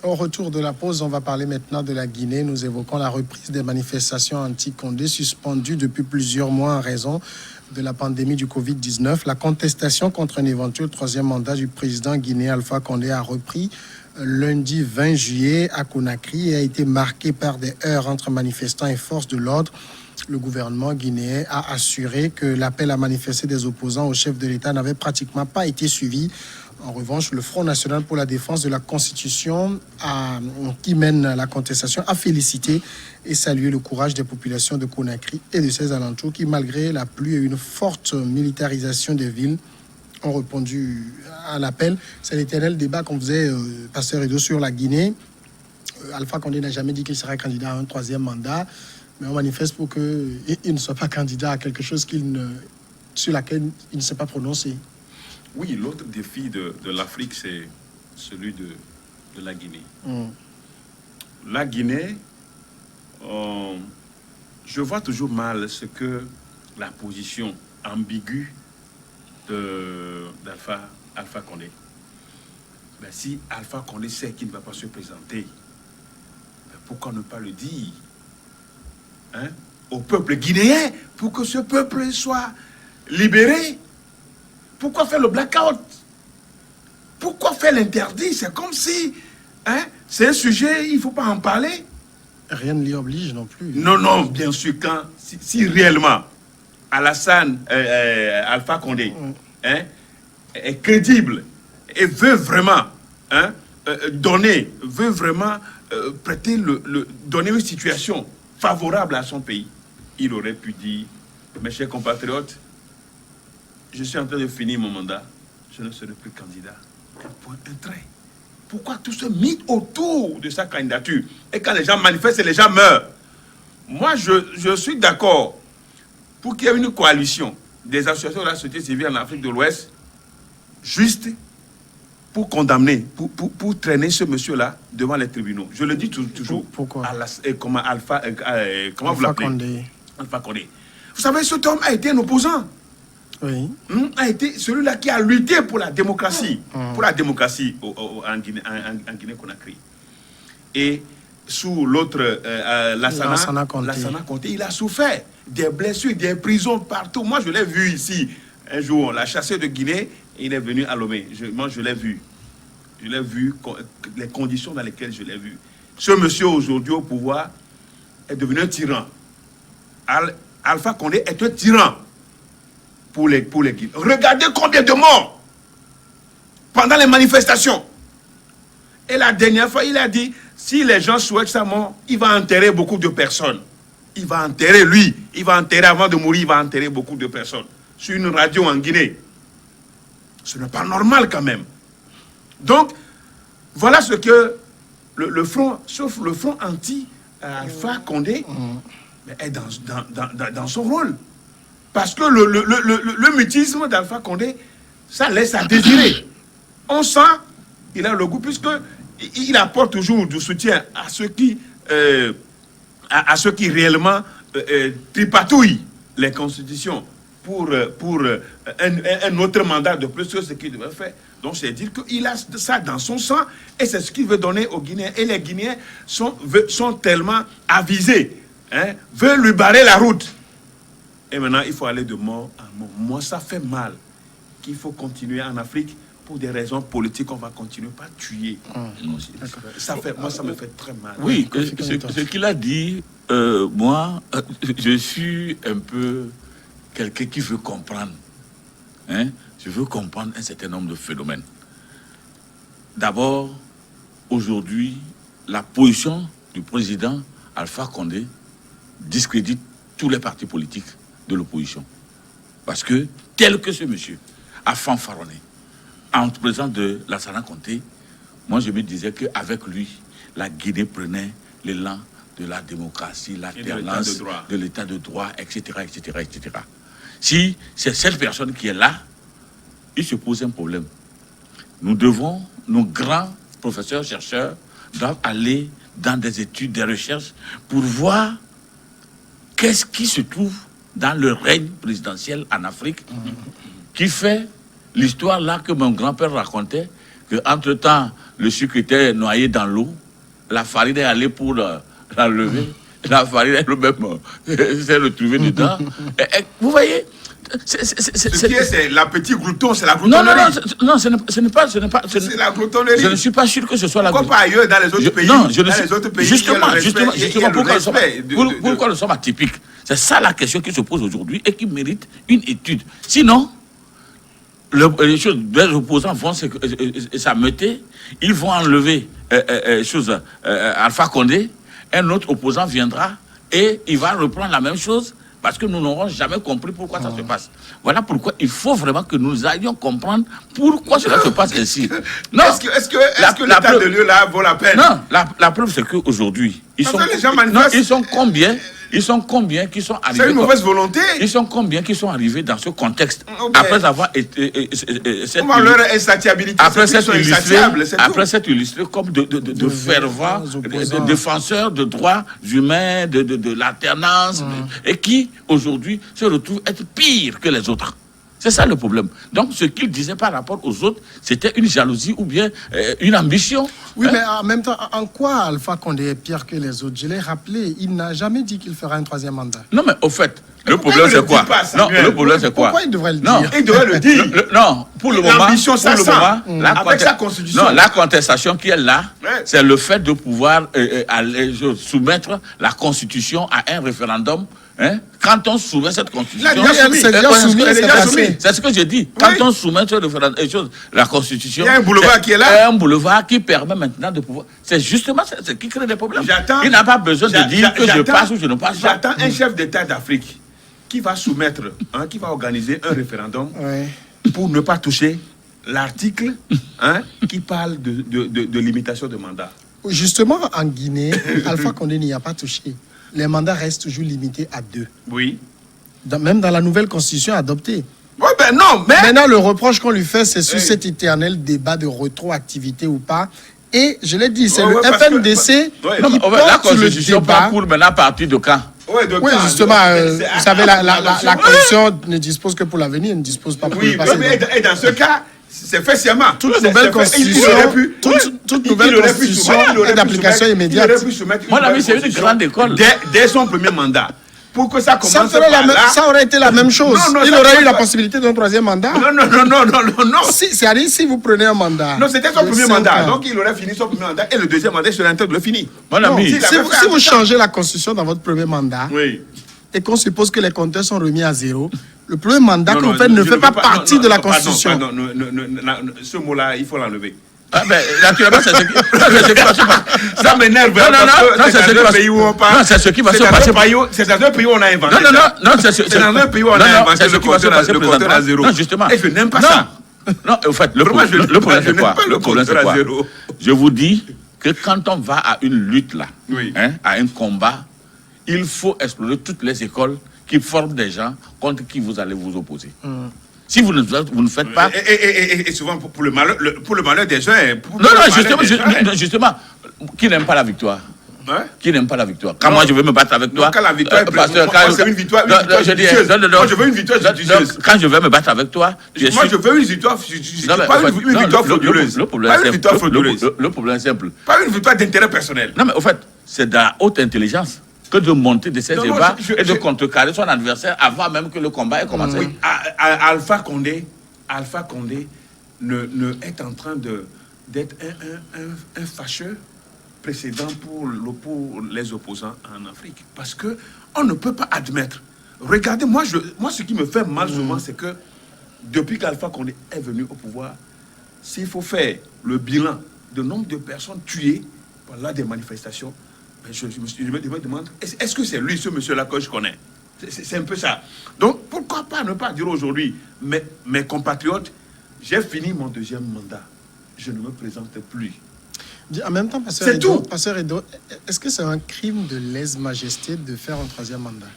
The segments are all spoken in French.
Au retour de la pause, on va parler maintenant de la Guinée. Nous évoquons la reprise des manifestations anti-Condé suspendues depuis plusieurs mois en raison de la pandémie du Covid-19. La contestation contre un éventuel troisième mandat du président guinéen Alpha Condé a repris lundi 20 juillet à Conakry et a été marquée par des heurts entre manifestants et forces de l'ordre. Le gouvernement guinéen a assuré que l'appel à manifester des opposants au chef de l'État n'avait pratiquement pas été suivi. En revanche, le Front national pour la défense de la Constitution, qui mène la contestation, a félicité et salué le courage des populations de Conakry et de ses alentours qui, malgré la pluie et une forte militarisation des villes, ont répondu à l'appel. C'est l'éternel débat qu'on faisait, Pasteur Edo, sur la Guinée. Alpha Condé n'a jamais dit qu'il serait candidat à un troisième mandat, mais on manifeste pour qu'il ne soit pas candidat à quelque chose sur laquelle il ne s'est pas prononcé. Oui, l'autre défi de l'Afrique, c'est celui de la Guinée. La Guinée, je vois toujours mal ce que la position ambiguë d'Alpha Condé. Ben, si Alpha Condé sait qu'il ne va pas se présenter, ben pourquoi ne pas le dire au peuple guinéen pour que ce peuple soit libéré? Pourquoi faire le blackout? Pourquoi faire l'interdit? C'est comme si c'est un sujet, il ne faut pas en parler. Rien ne l'y oblige non plus. Non, bien sûr, si réellement Alassane Alpha Condé est crédible et veut vraiment donner une situation favorable à son pays, il aurait pu dire, mes chers compatriotes, je suis en train de finir mon mandat, je ne serai plus candidat. Un point, un trait. Pourquoi tout ce mythe autour de sa candidature? Et quand les gens manifestent, les gens meurent. Moi, je suis d'accord pour qu'il y ait une coalition des associations de la société civile en Afrique de l'Ouest, juste pour condamner, pour traîner ce monsieur-là devant les tribunaux. Je le dis toujours. Pourquoi? Comment vous l'appelez? Alpha Condé. Vous savez, cet homme a été un opposant. Oui. A été celui-là qui a lutté pour la démocratie, en Guinée-Conakry. Et sous l'autre, Lassana Conté, il a souffert des blessures, des prisons partout. Moi, je l'ai vu ici un jour, on l'a chassé de Guinée, et il est venu à Lomé. Moi, je l'ai vu. Je l'ai vu, les conditions dans lesquelles je l'ai vu. Ce monsieur, aujourd'hui, au pouvoir, est devenu un tyran. Alpha Condé est un tyran pour les Guinéens. Regardez combien de morts pendant les manifestations. Et la dernière fois, il a dit, si les gens souhaitent sa mort, il va enterrer beaucoup de personnes. Il va enterrer lui. Il va enterrer avant de mourir, il va enterrer beaucoup de personnes. Sur une radio en Guinée. Ce n'est pas normal quand même. Donc, voilà ce que le front, sauf le front anti-Alpha Condé, est dans son rôle. Parce que le mutisme d'Alpha Condé, ça laisse à désirer. On sent qu'il a le goût, puisqu'il apporte toujours du soutien à ceux qui réellement tripatouillent les constitutions pour un autre mandat de plus que ce qu'il devait faire. Donc, c'est dire qu'il a ça dans son sang et c'est ce qu'il veut donner aux Guinéens. Et les Guinéens sont tellement avisés, veulent lui barrer la route. Et maintenant, il faut aller de mort en mort. Moi, ça fait mal qu'il faut continuer en Afrique pour des raisons politiques. On va continuer pas tuer. Moi, ça me fait très mal. Oui, ce qu'il a dit, moi, je suis un peu quelqu'un qui veut comprendre. Je veux comprendre un certain nombre de phénomènes. D'abord, aujourd'hui, la position du président Alpha Condé discrédite tous les partis politiques de l'opposition. Parce que, tel que ce monsieur a fanfaronné en présence de Lassana Conté, moi je me disais qu'avec lui, la Guinée prenait l'élan de la démocratie, l'alternance, de l'état de droit, etc., etc., etc. Si c'est cette personne qui est là, il se pose un problème. Nous devons, nos grands professeurs, chercheurs, doivent aller dans des études, des recherches, pour voir qu'est-ce qui se trouve dans le règne présidentiel en Afrique, qui fait l'histoire là que mon grand-père racontait, qu'entre-temps, le sucre était noyé dans l'eau, la farine est allée pour l'enlever, la farine elle-même s'est retrouvée dedans. Vous voyez, c'est la petite glouton, c'est la gloutonnerie. Non, ce n'est pas. C'est la gloutonnerie. Je ne suis pas sûr que ce soit la gloutonnerie. Pourquoi pas ailleurs dans les autres pays? Non, je ne suis. Justement, pourquoi nous sommes atypiques? C'est ça la question qui se pose aujourd'hui et qui mérite une étude. Sinon, les choses, les opposants vont s'ameuter, ils vont enlever Alpha Condé, un autre opposant viendra et il va reprendre la même chose. Parce que nous n'aurons jamais compris pourquoi ça se passe. Voilà pourquoi il faut vraiment que nous allions comprendre pourquoi cela se passe ainsi. Non, est-ce que l'état de lieu là vaut la peine? Non, la preuve c'est qu'aujourd'hui, ils sont combien? Ils sont combien qui sont arrivés? C'est une mauvaise volonté. Ils sont combien qui sont arrivés dans ce contexte après avoir été leur insatiabilité. Après s'être illustré comme de fervents défenseurs de droits humains, de l'alternance, et qui aujourd'hui se retrouvent être pires que les autres. C'est ça le problème. Donc, ce qu'il disait par rapport aux autres, c'était une jalousie ou bien une ambition. Oui, mais en même temps, en quoi Alpha Condé est pire que les autres? Je l'ai rappelé, il n'a jamais dit qu'il fera un troisième mandat. Non, mais au fait, le problème c'est quoi? Non, le problème c'est quoi? Pourquoi il devrait le dire? Non, il devrait le dire. Non, pour le moment, avec sa constitution. Non, la contestation qui est là, c'est le fait de pouvoir soumettre la constitution à un référendum. Quand on soumet cette constitution, c'est ce que j'ai dit. Quand on soumet la constitution, il y a un boulevard qui est là. Il y a un boulevard qui permet maintenant de pouvoir. C'est justement ce qui crée des problèmes. Il n'a pas besoin de dire que je passe ou je ne passe pas. J'attends un chef d'État d'Afrique qui va soumettre, qui va organiser un référendum pour ne pas toucher l'article qui parle de limitation de mandat. Justement, en Guinée, Alpha Condé n'y a pas touché. Les mandats restent toujours limités à 2. Oui. Même dans la nouvelle constitution adoptée. Oui, ben non, mais... Maintenant, le reproche qu'on lui fait, c'est sur cet éternel débat de rétroactivité ou pas. Et je l'ai dit, c'est le FNDC qui porte la constitution le débat. Pour maintenant à partir de quand? Oui, justement, vous savez, la constitution ne dispose que pour l'avenir, elle ne dispose pas pour le passé. Et dans ce cas... C'est fait sciemment. Toute nouvelle constitution est d'application immédiate. Mon ami, c'est une grande école. Dès son premier mandat. Pour que ça commence ça aurait été la même chose. Il aurait eu la possibilité d'un troisième mandat. Non. C'est-à-dire, si vous prenez un mandat. Non, c'était son premier mandat. Donc, il aurait fini son premier mandat. Et le deuxième mandat, il serait en train de le finir. Mon ami, si vous changez la constitution dans votre premier mandat, oui, et qu'on suppose que les compteurs sont remis à zéro, le premier mandat que vous faites ne fait pas partie de la Constitution. Ce mot-là, il faut l'enlever. Ah ben, naturellement, c'est ce qui va se passer. Ça m'énerve. Non, c'est dans un pays où on parle. Non, c'est ce qui va se passer. C'est dans un pays où on a inventé. Non, c'est dans un pays où on a inventé le compteur à zéro. Non, justement. Et je n'aime pas ça. Non, en fait, le problème, c'est quoi? Le problème, c'est quoi? Je vous dis que quand on va à une lutte là, à un combat, il faut explorer toutes les écoles qui forment des gens contre qui vous allez vous opposer. Si vous ne faites pas... Et souvent, pour le malheur des gens... Justement, qui n'aime pas la victoire? Qui n'aime pas la victoire? Quand moi je veux me battre avec toi... Quand la victoire c'est une victoire judicieuse. Moi je veux une victoire judicieuse. Quand je veux me battre avec toi... Moi je veux une victoire pas une victoire frauduleuse. Le problème est simple. Pas une victoire d'intérêt personnel. Non mais au fait, c'est de la haute intelligence que de monter de ces débats et de contrecarrer son adversaire avant même que le combat ait commencé. Oui, Alpha Condé est en train d'être un fâcheux précédent pour les opposants en Afrique. Parce qu'on ne peut pas admettre. Regardez, moi ce qui me fait mal souvent, c'est que depuis qu'Alpha Condé est venu au pouvoir, s'il faut faire le bilan du nombre de personnes tuées pendant des manifestations, je me demande, est-ce que c'est lui, ce monsieur-là que je connais? C'est un peu ça. Donc, pourquoi pas ne pas dire aujourd'hui, mes compatriotes, j'ai fini mon deuxième mandat, je ne me présente plus. En même temps, Pasteur Edo, est-ce que c'est un crime de lèse-majesté de faire un troisième mandat?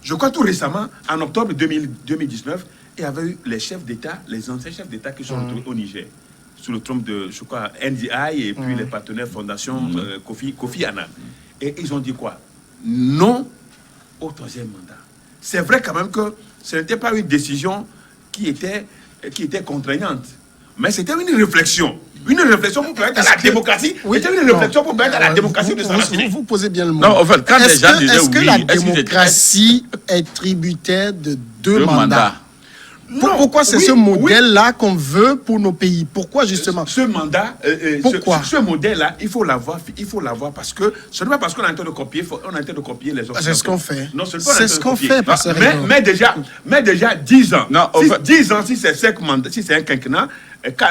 Je crois tout récemment, en octobre 2019, il y avait eu les chefs d'État, les anciens chefs d'État qui sont retrouvés au Niger, sous le trône de, je crois, NDI et puis les partenaires Fondation Kofi Annan. Et ils ont dit quoi? Non au troisième mandat. C'est vrai quand même que ce n'était pas une décision qui était contraignante. Mais c'était une réflexion. Une réflexion pour permettre à la démocratie. Oui, c'était une réflexion pour permettre à la démocratie de s'enraciner. Vous posez bien le mot. Non, en fait, quand les gens disaient est-ce que oui, la est-ce qu'ils étaient- démocratie est tributaire de deux mandats? Non, Pourquoi c'est ce modèle-là qu'on veut pour nos pays? Pourquoi justement? Ce mandat, Pourquoi? ce modèle-là, il faut l'avoir parce que ce n'est pas parce qu'on est en train de copier, on est en train de copier les autres. C'est ce qu'on fait. Non, c'est ce qu'on fait, parce que mais déjà 10 ans. Non, si, fait... 10 ans, si c'est 5 mandats, si c'est un quinquennat,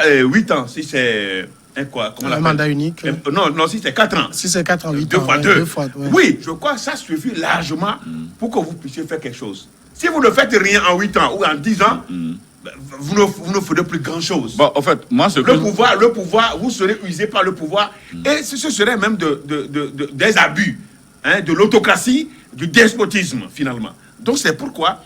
8 ans, si c'est un mandat unique. Non, si c'est 4 ans. Si c'est 4 ans, 8 2 ans. fois 2. Ouais. Oui, je crois que ça suffit largement pour que vous puissiez faire quelque chose. Si vous ne faites rien en 8 ans ou en 10 ans, vous ne ferez plus grand-chose. Bon, en fait, moi, le pouvoir, vous serez usé par le pouvoir. Et ce serait même des abus, hein, de l'autocratie, du despotisme, finalement. Donc, c'est pourquoi,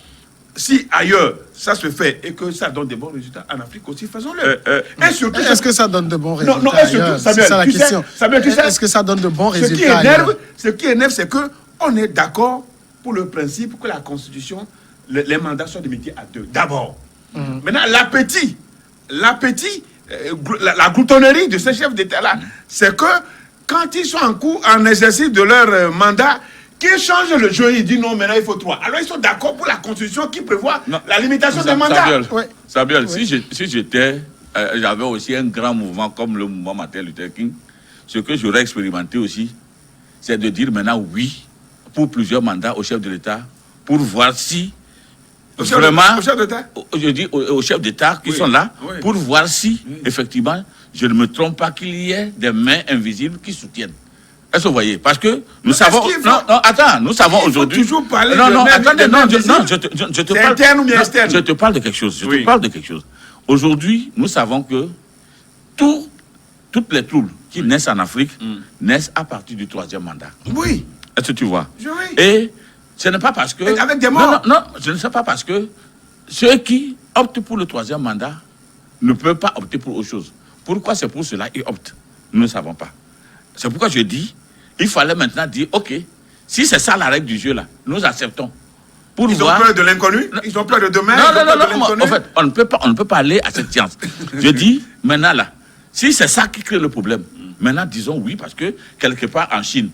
si ailleurs, ça se fait et que ça donne de bons résultats, en Afrique aussi, faisons-le. Est-ce que ça donne de bons résultats? Non, Samuel, c'est ça la question. Samuel, tu sais, est-ce que ça donne de bons résultats? Ce qui énerve, c'est qu'on est d'accord pour le principe que la Constitution, les mandats soient limités à 2. D'abord. Maintenant, l'appétit, la gloutonnerie de ces chefs d'État-là, c'est que quand ils sont en exercice de leur mandat, qu'ils changent le jeu, ils disent non, maintenant il faut 3. Alors ils sont d'accord pour la Constitution qui prévoit la limitation des mandats. Samuel, si j'étais, j'avais aussi un grand mouvement comme le mouvement Martin Luther King, ce que j'aurais expérimenté aussi, c'est de dire maintenant oui pour plusieurs mandats au chef de l'État, pour voir si vraiment, je dis aux chefs d'État qui sont là, pour voir si, effectivement, je ne me trompe pas, qu'il y ait des mains invisibles qui soutiennent. Est-ce que vous voyez? Parce que nous savons... attends, nous savons aujourd'hui... Il faut toujours parler je te parle... interne ou bien externe? Je te parle de quelque chose. Aujourd'hui, nous savons que toutes les troubles qui naissent en Afrique naissent à partir du 3e mandat. Oui. Est-ce que tu vois? Oui. Et ce n'est pas parce que... Avec des morts. Non, je ne sais pas parce que ceux qui optent pour le 3e mandat ne peuvent pas opter pour autre chose. Pourquoi c'est pour cela qu'ils optent? Nous ne savons pas. C'est pourquoi je dis, il fallait maintenant dire, ok, si c'est ça la règle du jeu là, nous acceptons. Pour ils ont peur de l'inconnu? Ils ont peur de demain? Non. En fait, on ne peut pas aller à cette science. Je dis, maintenant là, si c'est ça qui crée le problème, maintenant disons oui, parce que quelque part en Chine,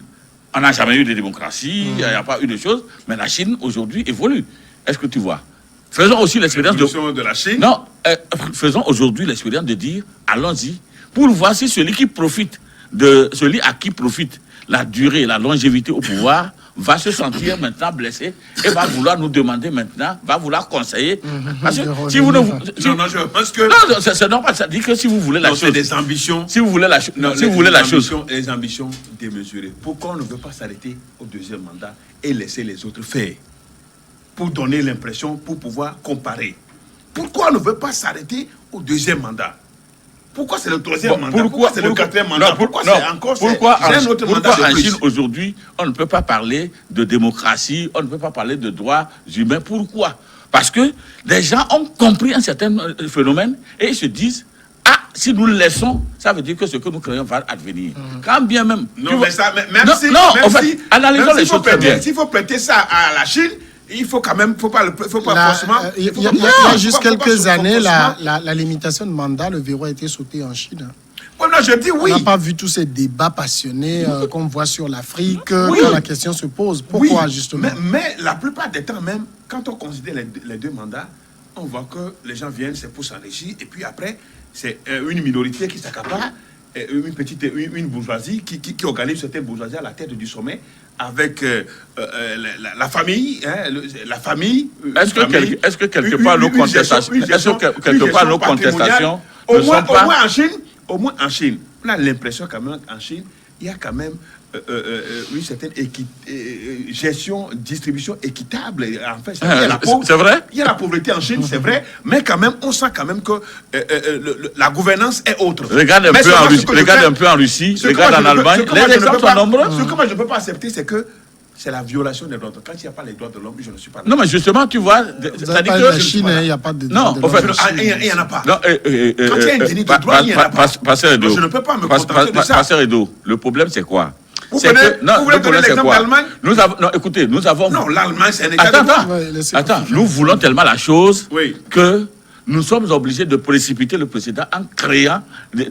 on n'a jamais eu de démocratie, il n'y a pas eu de choses, mais la Chine aujourd'hui évolue. Est-ce que tu vois? Faisons aussi l'expérience de la Chine. Non, faisons aujourd'hui l'expérience de dire, allons-y, pour voir si celui à qui profite la durée, la longévité au pouvoir, va se sentir maintenant blessé et va vouloir nous demander maintenant, va vouloir conseiller. Parce que si vous ne... Non, je pense que... Non, c'est normal, ça dit que si vous voulez la chose... c'est des ambitions... Si vous voulez la chose... Non, si vous voulez la chose... Les ambitions démesurées. Pourquoi on ne veut pas s'arrêter au 2e mandat et laisser les autres faire? Pour donner l'impression, pour pouvoir comparer. Pourquoi on ne veut pas s'arrêter au 2e mandat? Pourquoi c'est le 3e mandat? Pourquoi c'est le 4e mandat? Pourquoi un autre mandat en Chine aujourd'hui, on ne peut pas parler de démocratie, on ne peut pas parler de droits humains? Pourquoi? Parce que les gens ont compris un certain phénomène et ils se disent, ah, si nous le laissons, ça veut dire que ce que nous créons va advenir. Quand bien même... Analysons les choses très bien. S'il faut prêter ça à la Chine, il faut quand même, faut pas forcément... Il y a juste quelques années, la limitation de mandat, le verrou a été sauté en Chine. Non, je dis oui. On n'a pas vu tous ces débats passionnés qu'on voit sur l'Afrique quand la question se pose. Pourquoi justement? Mais la plupart des temps même, quand on considère les 2 mandats, on voit que les gens viennent, c'est pour s'enrichir, et puis après, c'est une minorité qui s'accapare, une bourgeoisie qui organise certaines bourgeoisies à la tête du sommet, avec la famille, hein, la famille. Est-ce que quelque part nos contestations, au moins en Chine, on a l'impression quand même qu'en Chine, il y a quand même une certaine distribution équitable. En fait, c'est vrai? Il y a la pauvreté en Chine, c'est vrai, mais quand même, on sent quand même que la gouvernance est autre. Regarde un peu en Russie, regarde en Allemagne, les exemples sont nombreux. Ce que moi je ne peux pas accepter, c'est que c'est la violation des droits de l'homme. Quand il n'y a pas les droits de l'homme, je ne suis pas là. Non, mais justement, tu vois... C'est-à-dire que la Chine, il n'y a pas de droits de l'homme. Non, en fait... Il n'y en a pas. Non, quand il y a un déni de droit, il n'y en a pas. Je ne peux pas me contenter de ça. Pasteur Edo, le problème, c'est quoi? Vous voulez donner l'exemple d'Allemagne? Écoutez, nous avons... Non, l'Allemagne, c'est un État de droit. Attends, nous voulons tellement la chose que nous sommes obligés de précipiter le précédent en créant des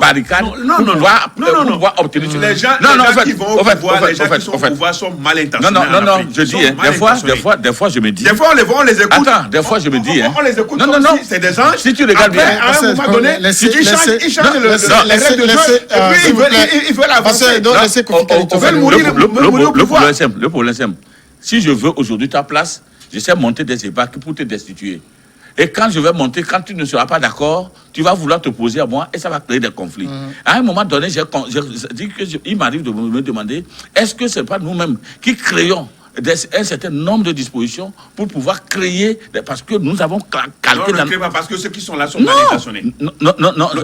barricades pour pouvoir obtenir... Les gens qui vont au pouvoir, les gens qui sont au pouvoir sont mal intentionnés. Non, je dis, des fois, je me dis... Des fois, on les écoute. Attends, des fois, je me dis... On les écoute. Non, c'est des anges. Si tu regardes bien... À un moment donné, ils changent les règles de jeu, et puis ils veulent avancer. Ils veulent mourir au pouvoir. Le problème simple. Si je veux aujourd'hui ta place, j'essaie de monter des débats pour te destituer. Et quand je vais monter, quand tu ne seras pas d'accord, tu vas vouloir te poser à moi et ça va créer des conflits. À un moment donné, il m'arrive de me demander, est-ce que ce n'est pas nous-mêmes qui créons un certain nombre de dispositions pour pouvoir créer, parce que nous avons calqué... Non, ne crée pas, parce que ceux qui sont là sont mal intentionnés. Non.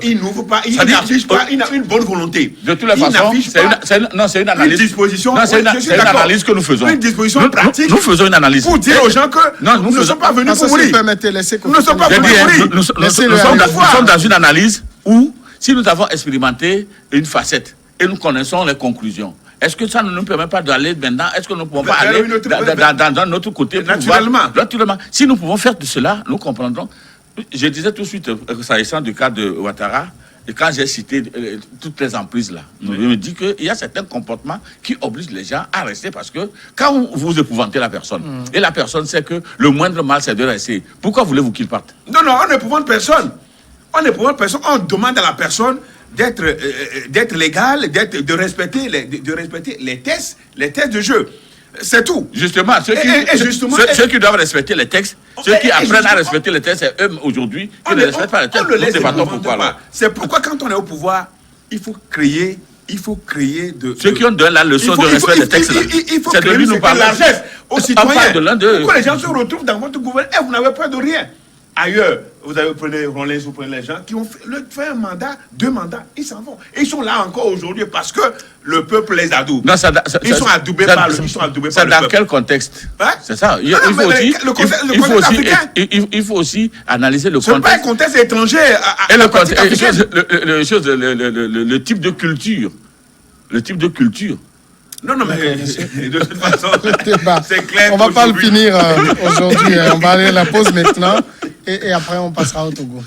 Ils n'ouvrent pas, ils n'affichent pas une bonne volonté. De toutes les façons, c'est une analyse. Une disposition, c'est une analyse que nous faisons. Une disposition pratique. Nous faisons une analyse. Pour dire aux gens que nous ne sommes pas venus pour mourir. Nous ne sommes pas venus pour mourir. Nous sommes dans une analyse où, si nous avons expérimenté une facette et nous connaissons les conclusions, est-ce que ça ne nous permet pas d'aller maintenant? Est-ce que nous ne pouvons pas aller dans notre côté? Naturellement. Si nous pouvons faire de cela, nous comprendrons. Je disais tout de suite, s'agissant du cas de Ouattara, et quand j'ai cité toutes les emprises là, je me dis qu'il y a certains comportements qui obligent les gens à rester parce que quand vous épouvantez la personne, et la personne sait que le moindre mal c'est de rester, pourquoi voulez-vous qu'il parte? Non, on n'épouvante personne. On demande à la personne d'être légal, de respecter les tests de jeu. C'est tout. Justement, ceux qui doivent respecter les textes, ceux qui apprennent à respecter les textes, c'est eux aujourd'hui qui ne respectent pas les textes. C'est pourquoi quand on est au pouvoir, il faut créer ceux qui ont donné la leçon de respect des textes, c'est de lui nous parler. Aux citoyens. Pourquoi les gens se retrouvent dans votre gouvernement et vous n'avez pas de rien? Ailleurs, vous prenez Rollins, vous prenez les gens qui ont fait un mandat, 2 mandats, ils s'en vont. Et ils sont là encore aujourd'hui parce que le peuple les adoube. Ils sont adoubés par le peuple. C'est dans quel contexte? C'est ça. Il faut aussi analyser le contexte. Ce n'est pas un contexte étranger. Le type de culture. Le type de culture. Non, mais de toute façon, c'est clair. On ne va pas le finir aujourd'hui. On va aller à la pause maintenant et après on passera au Togo.